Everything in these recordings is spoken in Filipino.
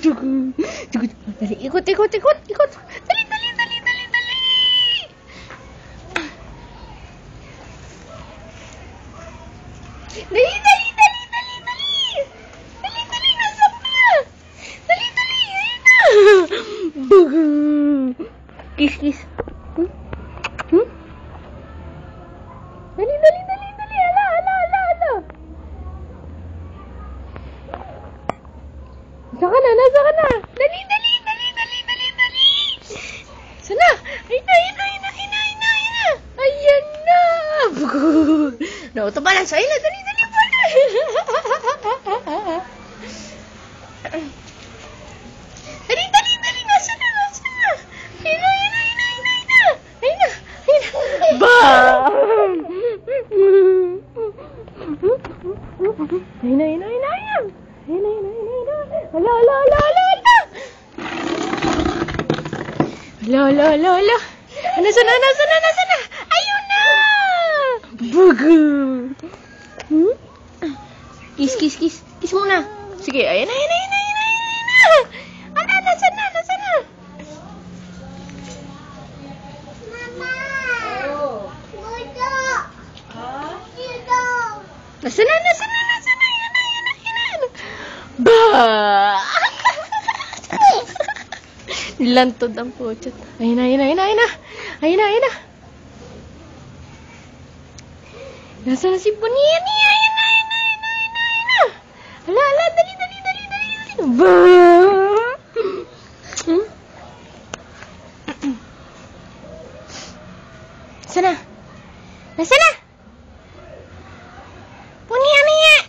Dali, ikot. Dali. Dali, nasaan na? Dali, ayun na. Kiss. Dali. Ala. Nasa ka na? Dali. Sana? Ayun na. Ayan na. Nauto pa lang sa'yo. Dali. Dali. Nasa na? Ayun na. Ba! Ayun. Ala. Nasaan na? Ayun na! Bugu! Kiss. Kiss muna. Sige, ayan na. Ala, nasaan na? Mama! Buto! Dito! Nasaan na? Ayan na. Ba! Lantod ang puchat. Ayun na. Nasaan na si Bonnie? Ayun na. Ala, dali. Ba! Sana? Nasaan na? Bonnie, ano yan?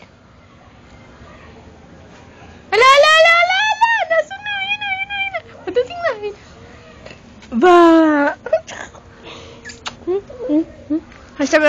Ala. Nasaan na? Ayun na. Padating na. Ba! Hashtag